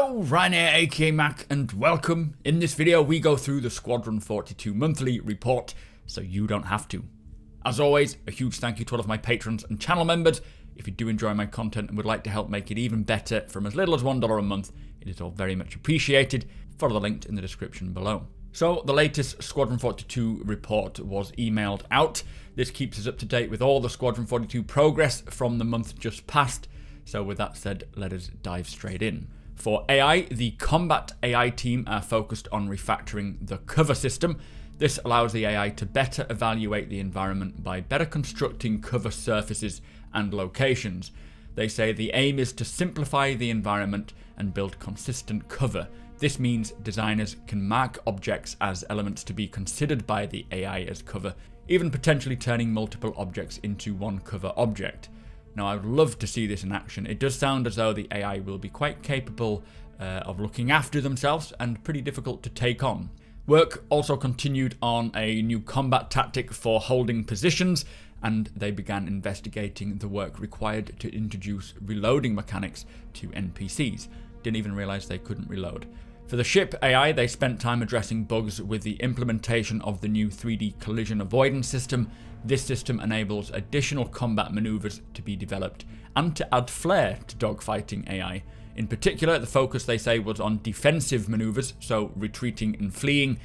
Hello, Ryan here, aka Mac, and welcome. In this video, we go through the Squadron 42 monthly report, so you don't have to. As always, a huge thank you to all of my patrons and channel members. If you do enjoy my content and would like to help make it even better from as little as $1 a month, it is all very much appreciated. Follow the link in the description below. So, the latest Squadron 42 report was emailed out. This keeps us up to date with all the Squadron 42 progress from the month just past. So with that said, let us dive straight in. For AI, the combat AI team are focused on refactoring the cover system. This allows the AI to better evaluate the environment by better constructing cover surfaces and locations. They say the aim is to simplify the environment and build consistent cover. This means designers can mark objects as elements to be considered by the AI as cover, even potentially turning multiple objects into one cover object. Now, I would love to see this in action. It does sound as though the AI will be quite capable of looking after themselves and pretty difficult to take on. Work also continued on a new combat tactic for holding positions, and they began investigating the work required to introduce reloading mechanics to NPCs. Didn't even realize they couldn't reload. For the ship AI, they spent time addressing bugs with the implementation of the new 3D collision avoidance system. This system enables additional combat maneuvers to be developed and to add flair to dogfighting AI. In particular, the focus, they say, was on defensive maneuvers, so retreating and fleeing.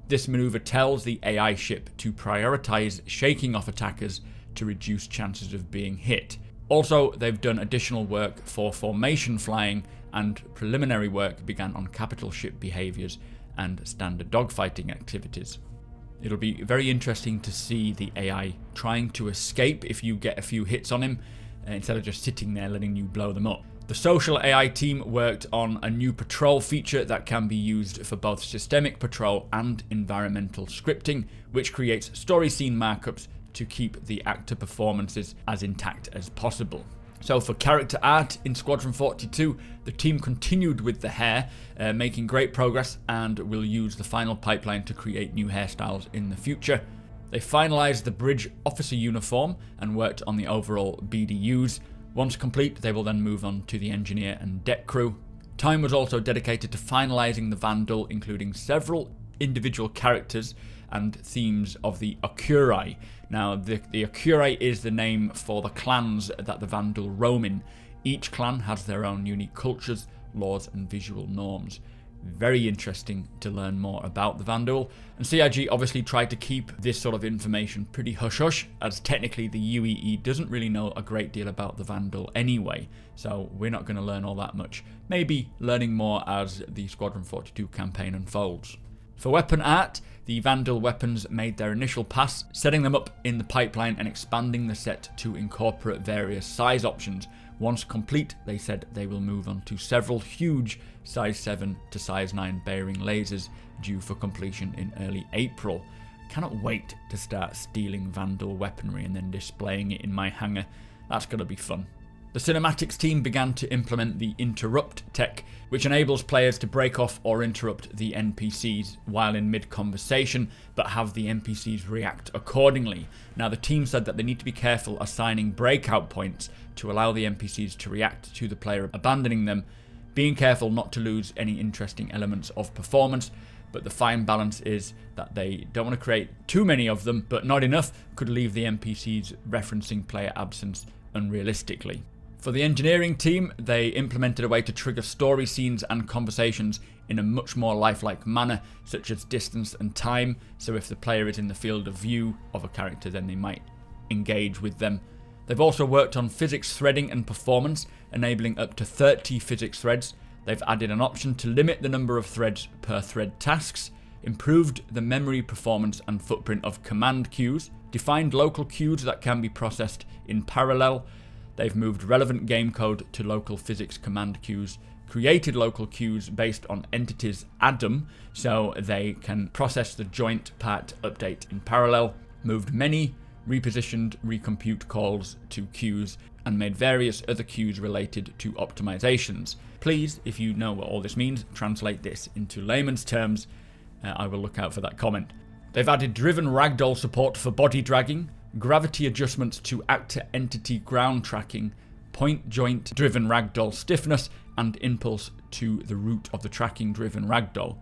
This maneuver tells the AI ship to prioritize shaking off attackers to reduce chances of being hit. Also, they've done additional work for formation flying, and preliminary work began on capital ship behaviors and standard dogfighting activities. It'll be very interesting to see the AI trying to escape if you get a few hits on him, instead of just sitting there letting you blow them up. The social AI team worked on a new patrol feature that can be used for both systemic patrol and environmental scripting, which creates story scene markups to keep the actor performances as intact as possible. So for character art in Squadron 42, the team continued with the hair, making great progress, and will use the final pipeline to create new hairstyles in the future. They finalized the bridge officer uniform and worked on the overall BDUs. Once complete, they will then move on to the engineer and deck crew. Time was also dedicated to finalizing the Vanduul, including several individual characters and themes of the ENQUIRIES. Now, the ENQUIRIES is the name for the clans that the Vanduul roam in. Each clan has their own unique cultures, laws, and visual norms. Very interesting to learn more about the Vanduul. And CIG obviously tried to keep this sort of information pretty hush-hush, as technically the UEE doesn't really know a great deal about the Vanduul anyway, so we're not going to learn all that much. Maybe learning more as the Squadron 42 campaign unfolds. For weapon art, the Vanduul weapons made their initial pass, setting them up in the pipeline and expanding the set to incorporate various size options. Once complete, they said they will move on to several huge size 7 to size 9 bearing lasers due for completion in early April. Cannot wait to start stealing Vanduul weaponry and then displaying it in my hangar. That's going to be fun. The cinematics team began to implement the interrupt tech, which enables players to break off or interrupt the NPCs while in mid-conversation, but have the NPCs react accordingly. Now, the team said that they need to be careful assigning breakout points to allow the NPCs to react to the player abandoning them, being careful not to lose any interesting elements of performance, but the fine balance is that they don't want to create too many of them, but not enough could leave the NPCs referencing player absence unrealistically. For the engineering team, they implemented a way to trigger story scenes and conversations in a much more lifelike manner, such as distance and time, so if the player is in the field of view of a character, then they might engage with them. They've also worked on physics threading and performance, enabling up to 30 physics threads. They've added an option to limit the number of threads per thread tasks, improved the memory performance and footprint of command queues, defined local queues that can be processed in parallel. They've moved relevant game code to local physics command queues, created local queues based on entities ADAM, so they can process the joint part update in parallel, moved many repositioned recompute calls to queues, and made various other queues related to optimizations. Please, if you know what all this means, translate this into layman's terms. I will look out for that comment. They've added driven ragdoll support for body dragging, gravity adjustments to actor entity ground tracking, point joint driven ragdoll stiffness and impulse to the root of the tracking driven ragdoll.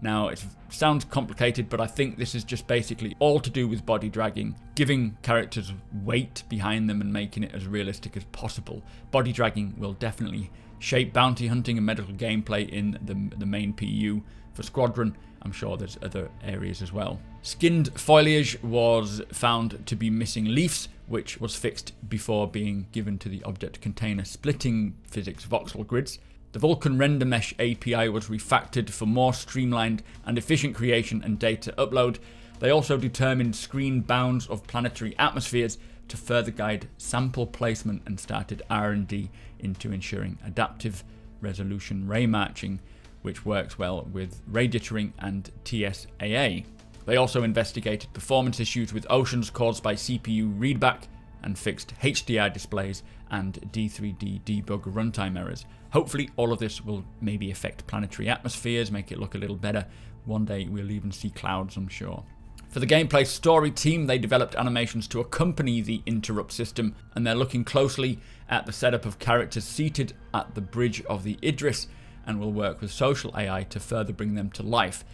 Now, it sounds complicated, but I think this is just basically all to do with body dragging, giving characters weight behind them and making it as realistic as possible. Body dragging will definitely shape bounty hunting and medical gameplay in the main PU for Squadron. I'm sure there's other areas as well. Skinned foliage was found to be missing leaves, which was fixed before being given to the object container splitting physics voxel grids. The Vulcan render mesh API was refactored for more streamlined and efficient creation and data upload. They also determined screen bounds of planetary atmospheres to further guide sample placement and started R&D into ensuring adaptive resolution ray matching, which works well with ray jittering and TSAA. They also investigated performance issues with oceans caused by CPU readback and fixed HDR displays and D3D debug runtime errors. Hopefully all of this will maybe affect planetary atmospheres, make it look a little better. One day we'll even see clouds, I'm sure. For the gameplay story team, they developed animations to accompany the interrupt system, and they're looking closely at the setup of characters seated at the bridge of the Idris, and will work with social AI to further bring them to life,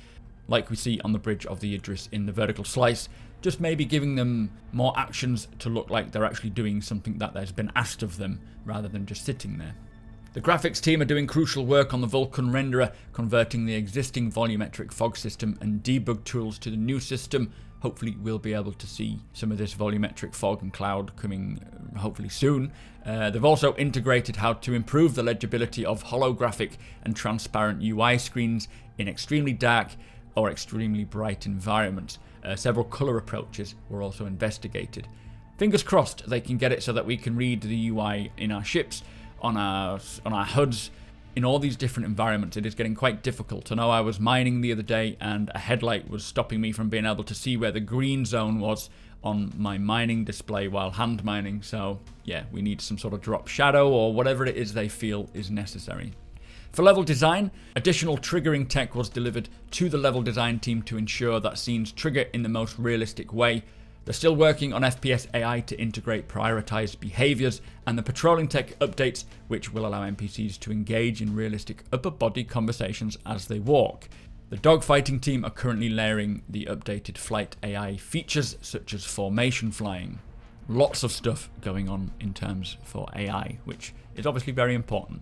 like we see on the bridge of the Idris in the vertical slice, just maybe giving them more actions to look like they're actually doing something that has been asked of them, rather than just sitting there. The graphics team are doing crucial work on the Vulcan renderer, converting the existing volumetric fog system and debug tools to the new system. Hopefully we'll be able to see some of this volumetric fog and cloud coming hopefully soon. They've also integrated how to improve the legibility of holographic and transparent UI screens in extremely dark or extremely bright environments. Several color approaches were also investigated. Fingers crossed they can get it so that we can read the UI in our ships, on our HUDs, in all these different environments. It is getting quite difficult. I know I was mining the other day and a headlight was stopping me from being able to see where the green zone was on my mining display while hand mining. So yeah, we need some sort of drop shadow or whatever it is they feel is necessary. For level design, additional triggering tech was delivered to the level design team to ensure that scenes trigger in the most realistic way. They're still working on FPS AI to integrate prioritized behaviors and the patrolling tech updates, which will allow NPCs to engage in realistic upper body conversations as they walk. The dogfighting team are currently layering the updated flight AI features such as formation flying. Lots of stuff going on in terms for AI, which is obviously very important.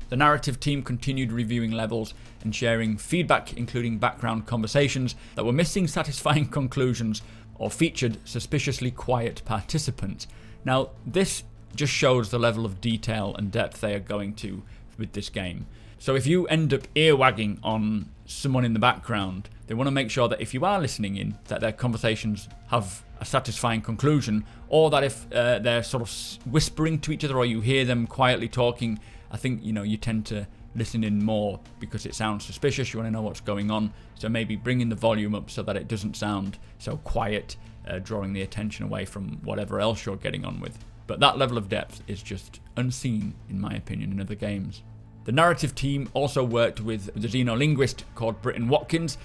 The narrative team continued reviewing levels and sharing feedback, including background conversations that were missing satisfying conclusions or featured suspiciously quiet participants. Now, this just shows the level of detail and depth they are going to with this game. So if you end up earwagging on someone in the background, they want to make sure that if you are listening in, that their conversations have a satisfying conclusion, or that if they're sort of whispering to each other or you hear them quietly talking, I think, you tend to listen in more because it sounds suspicious. You want to know what's going on. So maybe bringing the volume up so that it doesn't sound so quiet, drawing the attention away from whatever else you're getting on with. But that level of depth is just unseen, in my opinion, in other games. The narrative team also worked with the xenolinguist called Britton Watkins,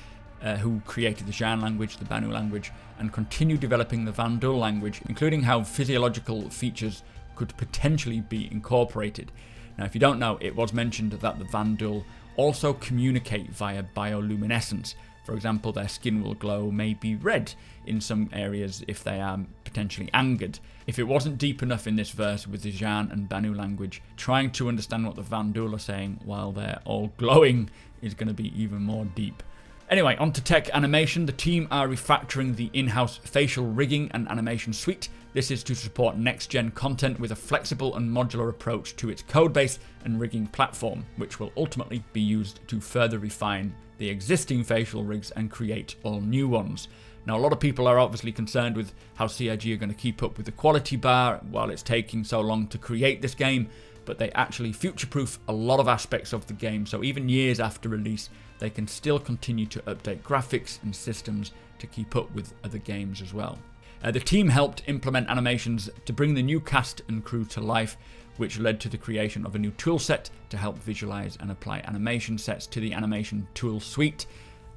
who created the Shan language, the Banu language, and continued developing the Vanduul language, including how physiological features could potentially be incorporated. Now, if you don't know, it was mentioned that the Vanduul also communicate via bioluminescence. For example, their skin will glow maybe red in some areas if they are potentially angered. If it wasn't deep enough in this verse with the Jan and Banu language, trying to understand what the Vanduul are saying while they're all glowing is going to be even more deep. Anyway, on to tech animation. The team are refactoring the in-house facial rigging and animation suite. This is to support next-gen content with a flexible and modular approach to its codebase and rigging platform, which will ultimately be used to further refine the existing facial rigs and create all new ones. Now, a lot of people are obviously concerned with how CIG are going to keep up with the quality bar while it's taking so long to create this game, but they actually future-proof a lot of aspects of the game, so even years after release, they can still continue to update graphics and systems to keep up with other games as well. The team helped implement animations to bring the new cast and crew to life, which led to the creation of a new toolset to help visualize and apply animation sets to the animation tool suite.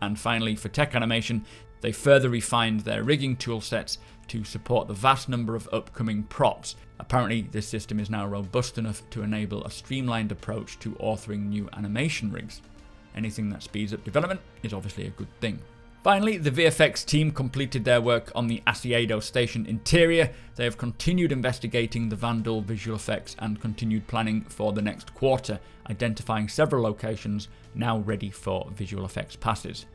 And finally, for tech animation, they further refined their rigging toolsets to support the vast number of upcoming props. Apparently, this system is now robust enough to enable a streamlined approach to authoring new animation rigs. Anything that speeds up development is obviously a good thing. Finally, the VFX team completed their work on the Macedo station interior. They have continued investigating the Vanduul visual effects and continued planning for the next quarter, identifying several locations now ready for visual effects passes.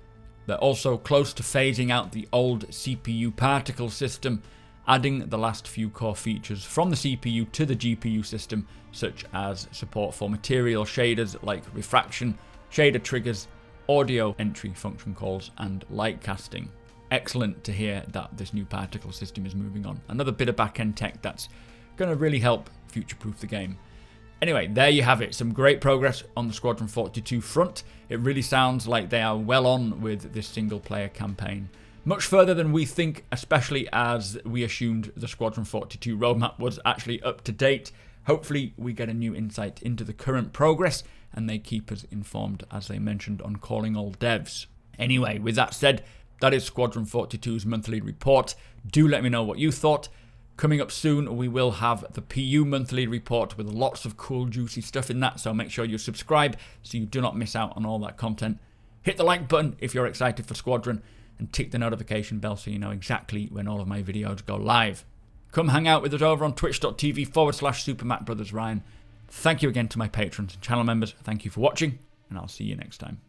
They're also close to phasing out the old CPU particle system, adding the last few core features from the CPU to the GPU system, such as support for material shaders like refraction, shader triggers, audio entry function calls, and light casting. Excellent to hear that this new particle system is moving on. Another bit of back-end tech that's going to really help future-proof the game. Anyway, there you have it. Some great progress on the Squadron 42 front. It really sounds like they are well on with this single-player campaign. Much further than we think, especially as we assumed the Squadron 42 roadmap was actually up to date. Hopefully we get a new insight into the current progress and they keep us informed, as they mentioned on Calling All Devs. Anyway, with that said, that is Squadron 42's monthly report. Do let me know what you thought. Coming up soon, we will have the PU monthly report with lots of cool, juicy stuff in that, so make sure you subscribe so you do not miss out on all that content. Hit the like button if you're excited for Squadron, and tick the notification bell so you know exactly when all of my videos go live. Come hang out with us over on twitch.tv/supermacbrothers Ryan. Thank you again to my patrons and channel members. Thank you for watching, and I'll see you next time.